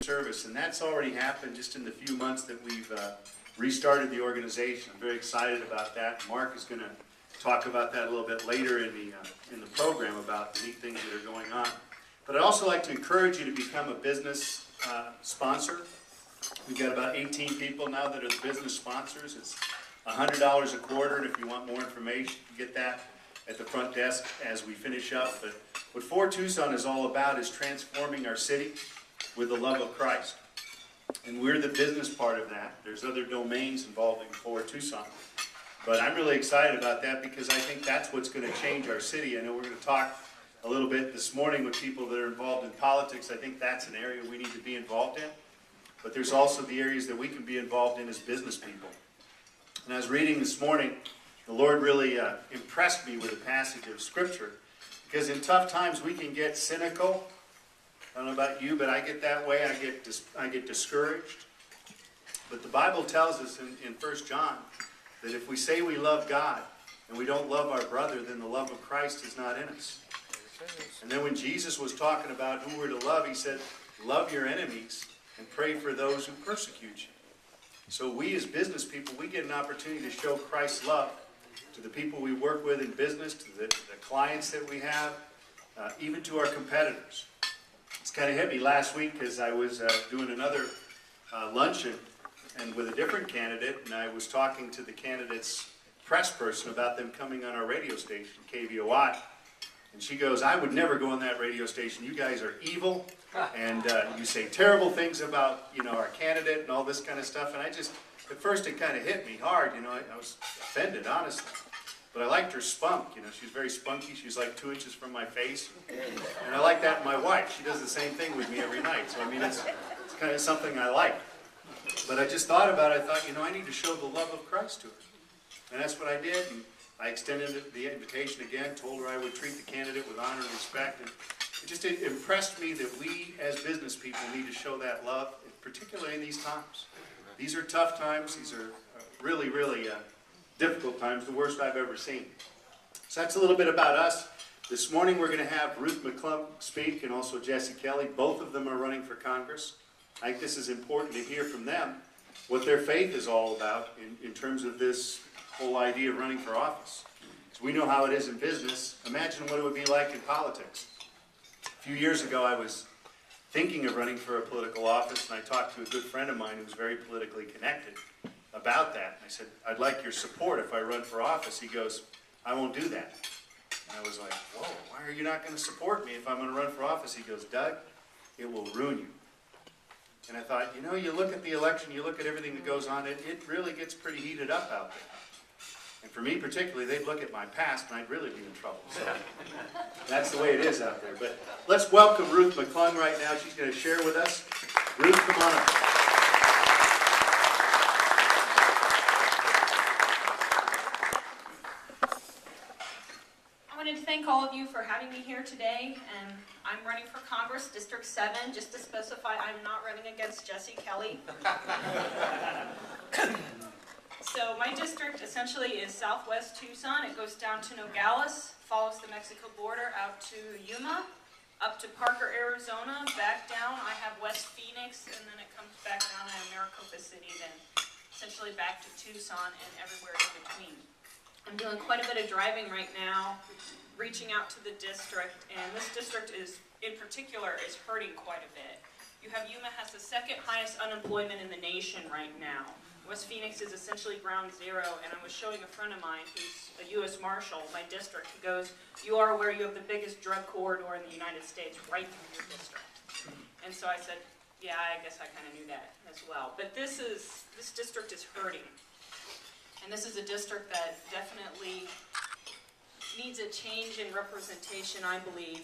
service, and that's already happened just in the few months that we've restarted the organization. I'm very excited about that. Mark is going to talk about that a little bit later in the program about the neat things that are going on. But I'd also like to encourage you to become a business sponsor. We've got about 18 people now that are the business sponsors. It's $100 a quarter, and if you want more information, you get that at the front desk as we finish up. But what For Tucson is all about is transforming our city with the love of Christ. And we're the business part of that. There's other domains involving For Tucson. But I'm really excited about that because I think that's what's going to change our city. I know we're going to talk a little bit this morning with people that are involved in politics. I think that's an area we need to be involved in. But there's also the areas that we can be involved in as business people. And I was reading this morning, the Lord really impressed me with a passage of Scripture. Because in tough times we can get cynical. I don't know about you, but I get that way. I get discouraged. But the Bible tells us in 1 John that if we say we love God and we don't love our brother, then the love of Christ is not in us. And then when Jesus was talking about who we're to love, he said, love your enemies and pray for those who persecute you. So we as business people, we get an opportunity to show Christ's love to the people we work with in business, to the clients that we have, even to our competitors. It's kind of hit me last week because I was doing another luncheon and with a different candidate, and I was talking to the candidate's press person about them coming on our radio station, KVOI. And she goes, I would never go on that radio station. You guys are evil, and you say terrible things about, our candidate and all this kind of stuff. And at first it kind of hit me hard. I was offended, honestly. But I liked her spunk. She was very spunky. She was like 2 inches from my face. And I like that in my wife. She does the same thing with me every night. So, it's kind of something I like. But I just thought about it. I thought, I need to show the love of Christ to her. And that's what I did. And I extended the invitation again, told her I would treat the candidate with honor and respect. And it impressed me that we as business people need to show that love, particularly in these times. These are tough times. These are really, really difficult times, the worst I've ever seen. So that's a little bit about us. This morning we're going to have RUTH McCLUNG speak and also Jesse Kelly. Both of them are running for Congress. I think this is important to hear from them what their faith is all about in terms of this whole idea of running for office. Because we know how it is in business. Imagine what it would be like in politics. A few years ago I was thinking of running for a political office, and I talked to a good friend of mine who's very politically connected about that. I said, I'd like your support if I run for office. He goes, I won't do that. And I was like, whoa, why are you not going to support me if I'm going to run for office? He goes, Doug, it will ruin you. And I thought, you look at the election, you look at everything that goes on, it really gets pretty heated up out there. And for me particularly, they'd look at my past and I'd really be in trouble. So that's the way it is out there. But let's welcome RUTH McCLUNG right now. She's going to share with us. RUTH, come on up. I wanted to thank all of you for having me here today. I'm running for Congress, District 7. Just to specify, I'm not running against Jesse Kelly. So my district essentially is southwest Tucson. It goes down to Nogales, follows the Mexico border out to Yuma, up to Parker, Arizona, back down. I have West Phoenix, and then it comes back down to Maricopa City, then essentially back to Tucson and everywhere in between. I'm doing quite a bit of driving right now, reaching out to the district, and this district in particular is hurting quite a bit. You have Yuma has the second highest unemployment in the nation right now. West Phoenix is essentially ground zero, and I was showing a friend of mine who's a U.S. Marshal, my district, who goes, you are aware you have the biggest drug corridor in the United States right through your district. And so I said, yeah, I guess I kind of knew that as well. But this district is hurting. And this is a district that definitely needs a change in representation, I believe,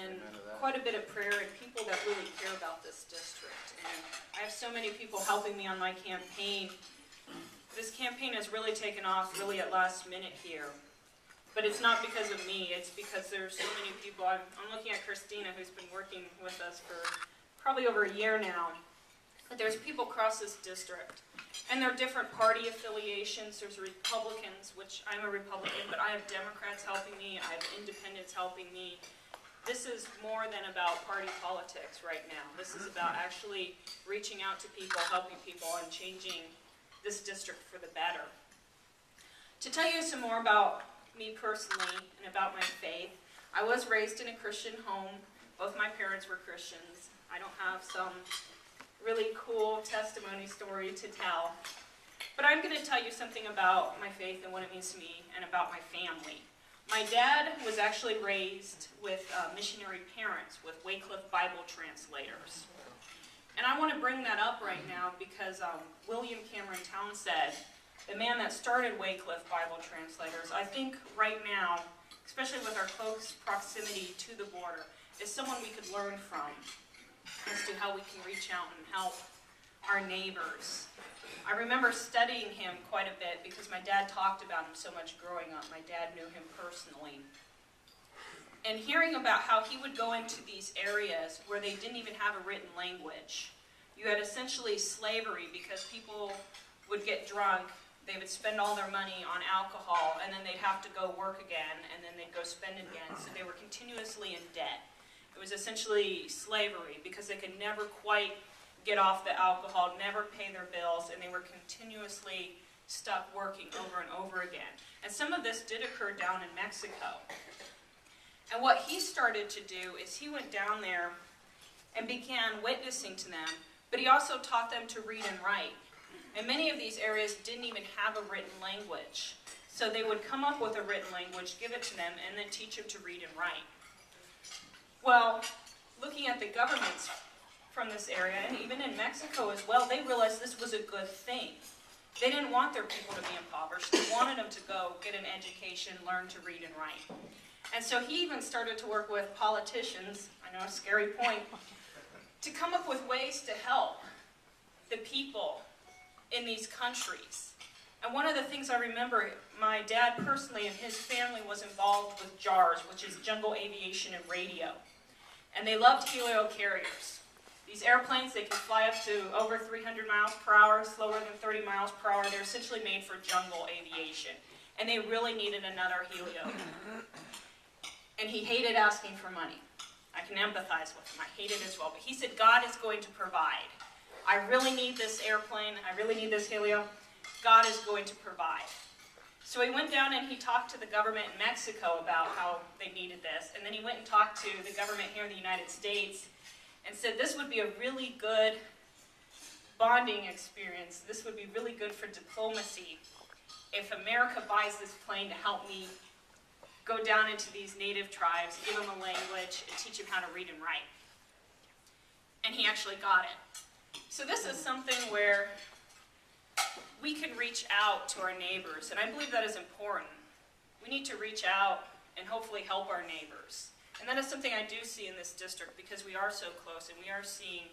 and quite a bit of prayer and people that really care about this district. And I have so many people helping me on my campaign. This campaign has really taken off really at last minute here. But it's not because of me, it's because there's so many people. I'm looking at Christina, who's been working with us for probably over a year now. But there's people across this district. And there are different party affiliations. There's Republicans, which I'm a Republican, but I have Democrats helping me. I have independents helping me. this is more than about party politics right now. This is about actually reaching out to people, helping people, and changing this district for the better. To tell you some more about me personally and about my faith, I was raised in a Christian home. Both my parents were Christians. I don't have some really cool testimony story to tell. But I'm going to tell you something about my faith and what it means to me and about my family. My dad was actually raised with missionary parents, with Wycliffe Bible translators. And I want to bring that up right now because William Cameron Townsend, the man that started Wycliffe Bible translators, I think right now, especially with our close proximity to the border, is someone we could learn from as to how we can reach out and help our neighbors. I remember studying him quite a bit because my dad talked about him so much growing up. My dad knew him personally. And hearing about how he would go into these areas where they didn't even have a written language. You had essentially slavery because people would get drunk, they would spend all their money on alcohol, and then they'd have to go work again, and then they'd go spend it again. So they were continuously in debt. It was essentially slavery because they could never quite get off the alcohol, never pay their bills, and they were continuously stuck working over and over again. And some of this did occur down in Mexico. And what he started to do is he went down there and began witnessing to them, but he also taught them to read and write. And many of these areas didn't even have a written language. So they would come up with a written language, give it to them, and then teach them to read and write. Well, looking at the governments from this area, and even in Mexico as well, they realized this was a good thing. They didn't want their people to be impoverished. They wanted them to go get an education, learn to read and write. And so he even started to work with politicians, I know a scary point, to come up with ways to help the people in these countries. And one of the things I remember, my dad personally and his family was involved with JARS, which is Jungle Aviation and Radio. And they loved heliocarriers. These airplanes, they can fly up to over 300 miles per hour, slower than 30 miles per hour. They're essentially made for jungle aviation. And they really needed another helio. And he hated asking for money. I can empathize with him. I hate it as well. But he said, God is going to provide. I really need this airplane. I really need this helio. God is going to provide. So he went down and he talked to the government in Mexico about how they needed this. And then he went and talked to the government here in the United States and said this would be a really good bonding experience. This would be really good for diplomacy if America buys this plane to help me go down into these native tribes, give them a language, and teach them how to read and write. And he actually got it. So this is something where we can reach out to our neighbors, and I believe that is important. We need to reach out and hopefully help our neighbors. And that is something I do see in this district because we are so close and we are seeing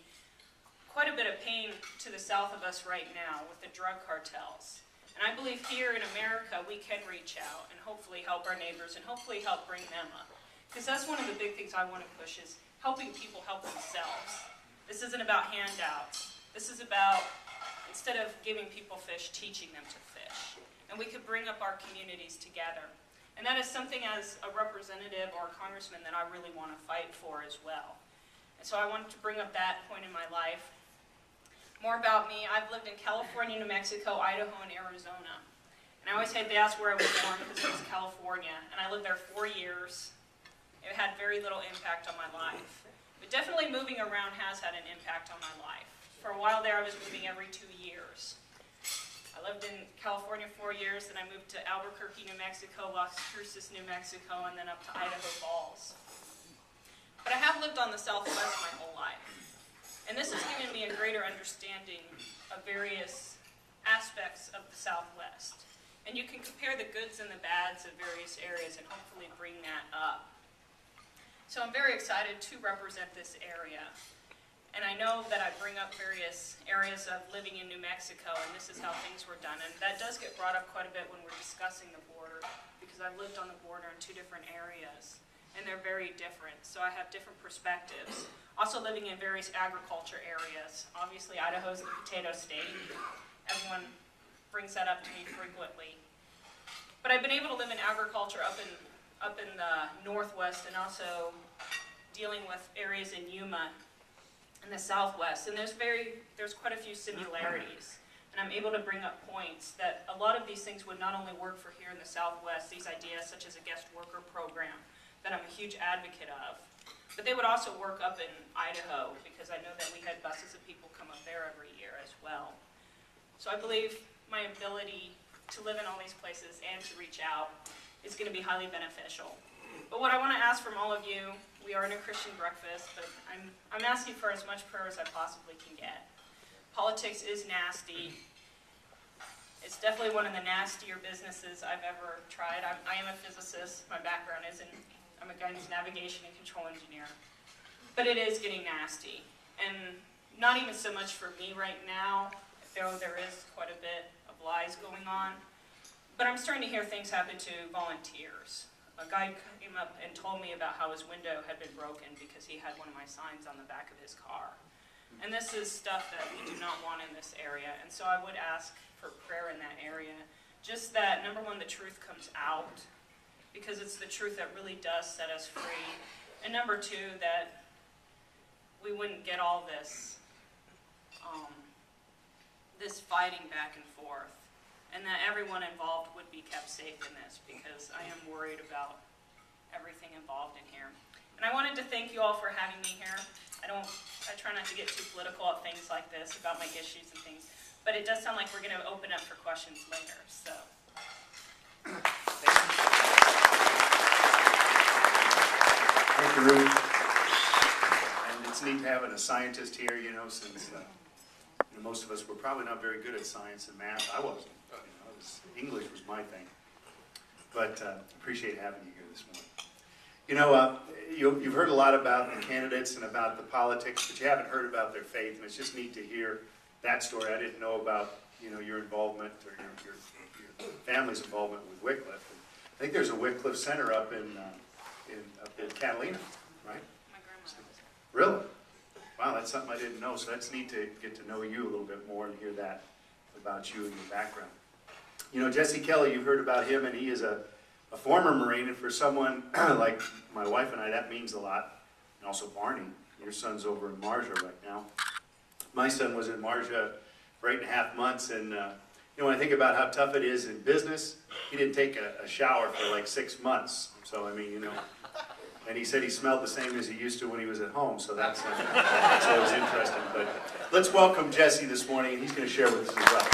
quite a bit of pain to the south of us right now with the drug cartels. And I believe here in America we can reach out and hopefully help our neighbors and hopefully help bring them up. Because that's one of the big things I want to push is helping people help themselves. This isn't about handouts. This is about, instead of giving people fish, teaching them to fish. And we could bring up our communities together. And that is something as a representative or a congressman that I really want to fight for as well. And so I wanted to bring up that point in my life. More about me, I've lived in California, New Mexico, Idaho, and Arizona. And I always had to ask where I was born because it was California. And I lived there 4 years. It had very little impact on my life. But definitely moving around has had an impact on my life. For a while there, I was moving every 2 years. I lived in California 4 years, then I moved to Albuquerque, New Mexico, Las Cruces, New Mexico, and then up to Idaho Falls. But I have lived on the Southwest my whole life. And this has given me a greater understanding of various aspects of the Southwest. And you can compare the goods and the bads of various areas and hopefully bring that up. So I'm very excited to represent this area. And I know that I bring up various areas of living in New Mexico, and this is how things were done. And that does get brought up quite a bit when we're discussing the border, because I've lived on the border in 2 different areas, and they're very different. So I have different perspectives. Also living in various agriculture areas. Obviously, Idaho's the potato state. Everyone brings that up to me frequently. But I've been able to live in agriculture up in the Northwest and also dealing with areas in Yuma in the Southwest, and there's quite a few similarities. And I'm able to bring up points that a lot of these things would not only work for here in the Southwest, these ideas such as a guest worker program that I'm a huge advocate of, but they would also work up in Idaho, because I know that we had buses of people come up there every year as well. So I believe my ability to live in all these places and to reach out is going to be highly beneficial. But what I want to ask from all of you, we are in a Christian breakfast, but I'm asking for as much prayer as I possibly can get. Politics is nasty. It's definitely one of the nastier businesses I've ever tried. I am a physicist. My background is I'm a guidance navigation and control engineer. But it is getting nasty. And not even so much for me right now, though there is quite a bit of lies going on. But I'm starting to hear things happen to volunteers. A guy came up and told me about how his window had been broken because he had one of my signs on the back of his car. And this is stuff that we do not want in this area. And so I would ask for prayer in that area. Just that, number one, the truth comes out, because it's the truth that really does set us free. And number two, that we wouldn't get all this, this fighting back and forth. And that everyone involved would be kept safe in this, because I am worried about everything involved in here. And I wanted to thank you all for having me here. I try not to get too political at things like this about my issues and things, but it does sound like we're going to open up for questions later. So, Thank you, Ruth. And it's neat having a scientist here, you know, since most of us were probably not very good at science and math. I wasn't. English was my thing. But appreciate having you here this morning. You know, you've heard a lot about the candidates and about the politics, but you haven't heard about their faith, and it's just neat to hear that story. I didn't know about, you know, your involvement or your family's involvement with Wycliffe. I think there's a Wycliffe Center up in Catalina, right? my grandma was. Really? Wow, that's something I didn't know. So that's neat to get to know you a little bit more and hear that about you and your background. You know, Jesse Kelly, you've heard about him, and he is a former Marine, and for someone like my wife and I, that means a lot. And also Barney, your son's over in Marja right now. My son was in Marja for 8.5 months, and you know, when I think about how tough it is in business, he didn't take a shower for like 6 months. So, I mean, you know, and he said he smelled the same as he used to when he was at home, so that's always interesting. But let's welcome Jesse this morning, and he's going to share with us as well.